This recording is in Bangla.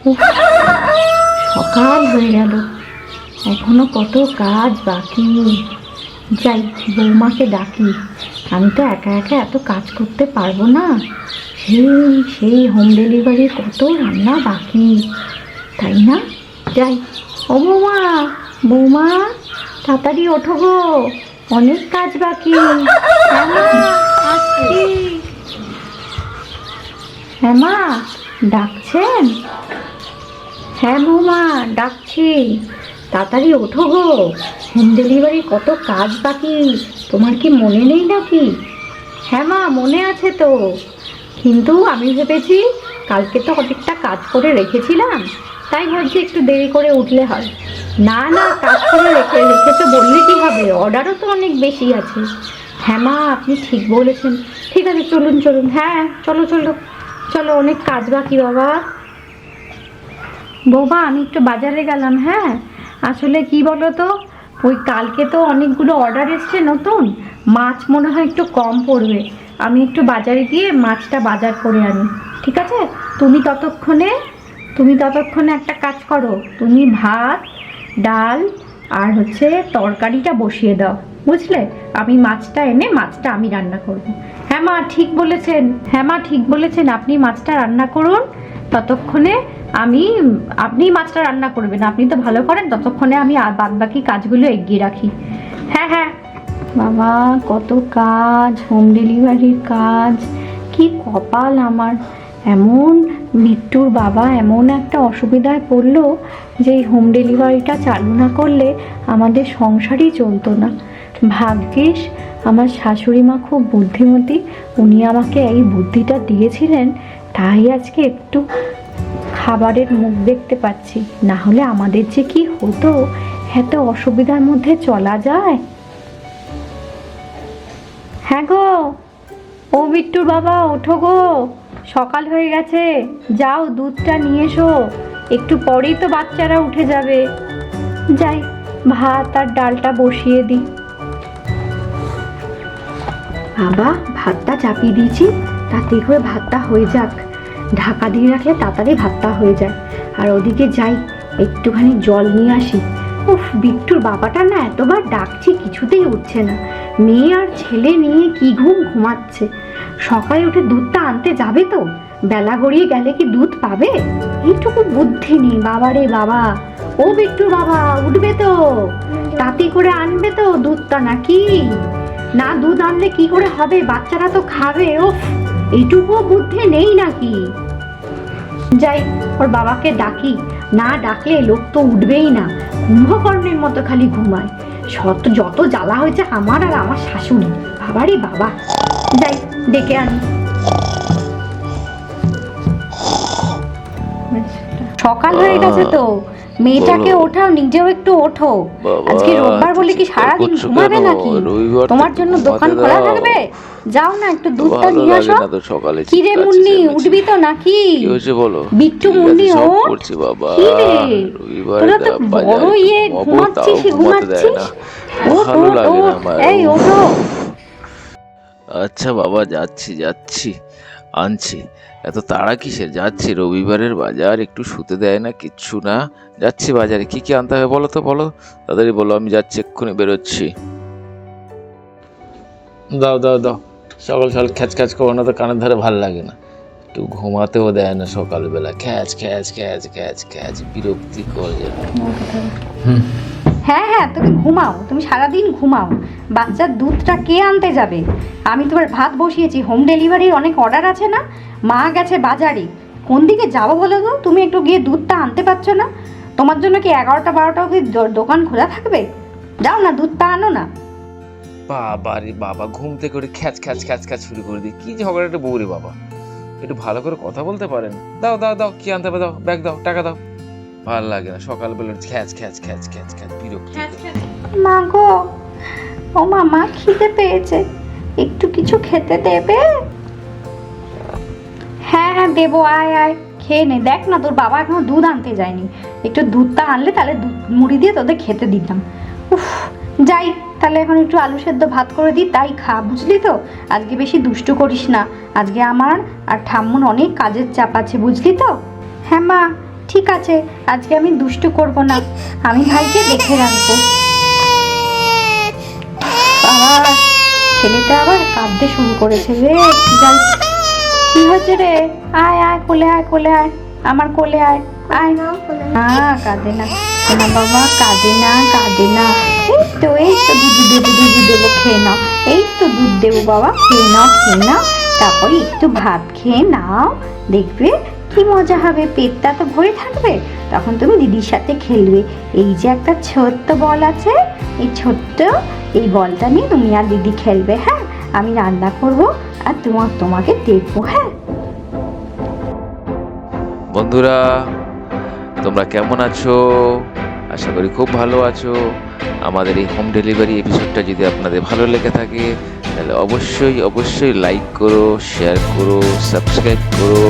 উফ, সকাল হয়ে গেল, এখনো কত কাজ বাকি। যাই, বৌমাকে ডাকি। আমি তো একা একা এত কাজ করতে পারবো না। সেই হোম ডেলিভারি কত রান্না বাকি, তাই না? যাই। ও বৌমা, বৌমা তাড়াতাড়ি ওঠো গো, অনেক কাজ বাকি। হ্যাঁ মা, আসছি। হ্যাঁ মা, ডাকছেন? হ্যাঁ বৌমা, ডাকছি। তাড়াতাড়ি ওঠো গো, হোম ডেলিভারি কত কাজ বাকি, তোমার কি মনে নেই নাকি? হ্যাঁ মা, মনে আছে তো, কিন্তু আমি ভেবেছি কালকে তো অনেকটা কাজ করে রেখেছিলাম, তাই ভাবছি একটু দেরি করে উঠলে হয়। না না, কাজ করে রেখেছো বললে কি হবে, অর্ডারও তো অনেক বেশি আছে। হ্যাঁ মা, আপনি ঠিক বলেছেন। ঠিক আছে, চলুন চলুন। হ্যাঁ, চলো চলো চলো, অনেক কাজ বাকি বাবা। বৌমা, আমি একটু বাজারে গেলাম। হ্যাঁ, আসলে কি বলো তো, ওই কালকে তো অনেকগুলো অর্ডার এসছে নতুন, মাছ মনে হয় একটু কম পড়বে। আমি একটু বাজারে গিয়ে মাছটা বাজার করে আনি, ঠিক আছে? তুমি ততক্ষণে একটা কাজ করো, তুমি ভাত, ডাল আর তরকারিটা বসিয়ে দাও, বুঝলে? আমি মাছটা এনে মাছটা আমি রান্না করব। হ্যাঁ মা, ঠিক বলেছেন। হ্যাঁ মা, ঠিক বলেছেন, আপনি মাছটা রান্না করুন। ততক্ষণে আপনি মাছটা রান্না করবেন, আপনি তো ভালো করেন। ততক্ষণে আমি আর বাদ বাকি কাজগুলো এগিয়ে রাখি। হ্যাঁ হ্যাঁ। বাবা, কত কাজ, হোম ডেলিভারির কাজ, কি কপাল আমার। এমন বিট্টুর বাবা এমন একটা অসুবিধায় পড়লো যে এই হোম ডেলিভারিটা চালু না করলে আমাদের সংসারই চলতো না। ভাগ্যিস আমার শাশুড়ি মা খুব বুদ্ধিমতী, উনি আমাকে এই বুদ্ধিটা দিয়েছিলেন, তাই আজকে একটু খাবারের মুখ দেখতে পাচ্ছি। না হলে আমাদের যে কি হতো, এত অসুবিধার মধ্যে চলা যায়। হ্যাঁ গো, ও বিট্টুর বাবা, ওঠো গো, সকাল হয়ে গেছে, যাও দুধটা নিয়ে এসো, একটু পরেই তো বাচ্চারা উঠে যাবে। যাই, ভাত আর ডালটা বসিয়ে দিই। বাবা, ভাতটা চাপিয়ে দিয়েছি, তাতে করে ভাতটা হয়ে যাক। ঢাকা দিয়ে রাখলে তাড়াতাড়ি ভাতটা হয়ে যায়। আর ওদিকে যাই, একটুখানি জল নিয়ে আসি। উফ, বিট্টুর বাবাটা না এতবার ডাকছি, কিছুতেই উঠছে না। মেয়ে আর ছেলে নিয়ে কি ঘুমাচ্ছে। সকালে উঠে দুধটা আনতে যাবে তো, বেলা গড়িয়ে গেলে কি দুধ পাবে? এইটুকু বুদ্ধি নেই বাবা রে বাবা। ও বিট্টুর বাবা, উঠবে তো, তাতে করে আনবে তো দুধটা, নাকি? না, দুধ আনলে কি করে হবে, বাচ্চারা তো খাবে। ওফ, এইটুকু বুদ্ধি নেই নাকি? যাই, ওর বাবাকে ডাকি। না ডাকলে লোক তো উঠবেই না, কুম্ভকর্ণের মতো খালি ঘুমায়। যত জ্বালা হয়েছে আমার আর আমার শাশুড়ি, বাবারই বাবা। যাই, ডেকে আনি। সকাল হয়ে গেছে তো, মেয়েটাকে ওঠাও, নিজেও একটু ওঠো। আজকে রোববার বলে কি সারাদিন ঘুমাবে নাকি? তোমার জন্য দোকান খোলা থাকবে? যাও না, একটু দুধটা নিয়ে আসো। কি রে মুন্নি, উঠবি তো নাকি? বিট্টু, মুন্নি ওঠ। কি রে, তোরা তো বড় ঘুমাচ্ছিস। এই ওঠো। আচ্ছা বাবা, যাচ্ছি আনছি। এত তাড়া কিসের? যাচ্ছি, রবিবারের বাজার, একটু শুতে দেয় না, কিচ্ছু না। যাচ্ছি বাজারে, কি আনতে হবে বলো তো, বলো তাড়াতাড়ি বলো, আমি যাচ্ছি, এক্ষুনি বেরোচ্ছি। দাও দাও দাও, সকাল সকাল খ্যাচ খ্যাচ করো না তো, কানের ধারে ভাল লাগে না। একটু ঘুমাতেও দেয় না সকালবেলা, খ্যাচ খ্যাচ খ্যাচ খ্যাচ খ্যাচ, বিরক্তিকর যেন। হ্যাঁ হ্যাঁ, তুমি ঘুমাও, তুমি সারাদিন ঘুমাও। বাচ্চার দুধটা কে আনতে যাবে? আমি তোমার ভাত বসিয়েছি, হোম ডেলিভারির অনেক অর্ডার আছে না, মা গেছে বাজারে। কোন দিকে যাবো বলো তো? তুমি একটু গিয়ে দুধটা আনতে পারছো না? তোমার জন্য কি 11টা 12টা অবধি দোকান খোলা থাকবে? যাও না, দুধটা আনো না। বাবা রে বাবা, ঘুম থেকে করে খ্যাচ খ্যাচ খ্যাচ খ্যাচ শুরু করে দিই, কি ঝগড়াটা বউ রে বাবা, একটু ভালো করে কথা বলতে পারেন। দাও দাও দাও, কি আনতে হবে দাও, ব্যাগ দাও, টাকা দাও। ভাল লাগে না সকালবেলা খ্যাচ খ্যাচ খ্যাচ খ্যাচ খ্যাচ, বিরক্তি। মা গো, ও মামা, খিদে পেয়েছে, একটু কিছু খেতে দেবে? হ্যাঁ হ্যাঁ দেবো, আয় আয়, খেয়ে নে। দেখ না, তোর বাবা এখনো দুধ আনতে যায়নি, একটু দুধটা আনলে তাহলে দুধ মুড়ি দিয়ে তোদের খেতে দিতাম। উফ, যাই তাহলে, এখন একটু আলু সেদ্ধ ভাত করে দিই, তাই খা, বুঝলি তো? আজকে বেশি দুষ্টু করিস না, আজকে আমার আর ঠাম্মুর অনেক কাজের চাপ আছে, বুঝলি তো? হ্যাঁ মা, ঠিক আছে, আজকে আমি দুষ্টু করব না, আমি ভাইকে দেখে রাখবো। বাবা, ছেলেটা আবার কাঁদতে শুরু করেছে রে। যাই, কি হচ্ছে রে? আয় আয়, কোলে আয়, কোলে আয়, আমার কোলে আয়, আয়। না কাঁদে না না বাবা, কাঁদে না, কাঁদে না। এই তো দুধ দেবো, দুধ দেবো, খেয়ে নাও। এই তো দুধ দেবো বাবা, খেয়ে নাও, খেয়ে নাও। তারপরে একটু ভাত খেয়ে নাও, দেখবে কি মজা হবে, পেটটা তো ভরে থাকবে। তখন তুমি দিদির সাথে খেলবে। এই যে একটা ছোট্ট বল আছে, এই ছোট্ট এই বলটা নিয়ে তুমি আর দিদি খেলবে। হ্যাঁ, আমি রান্না করব আর তোমাকে দেখবো। হ্যাঁ বন্ধুরা, তোমরা কেমন আছো? আশা করি খুব ভালো আছো। আমাদের এই হোম ডেলিভারি এপিসোডটা যদি আপনাদের ভালো লেগে থাকে তাহলে অবশ্যই অবশ্যই লাইক করো, শেয়ার করো, সাবস্ক্রাইব করো।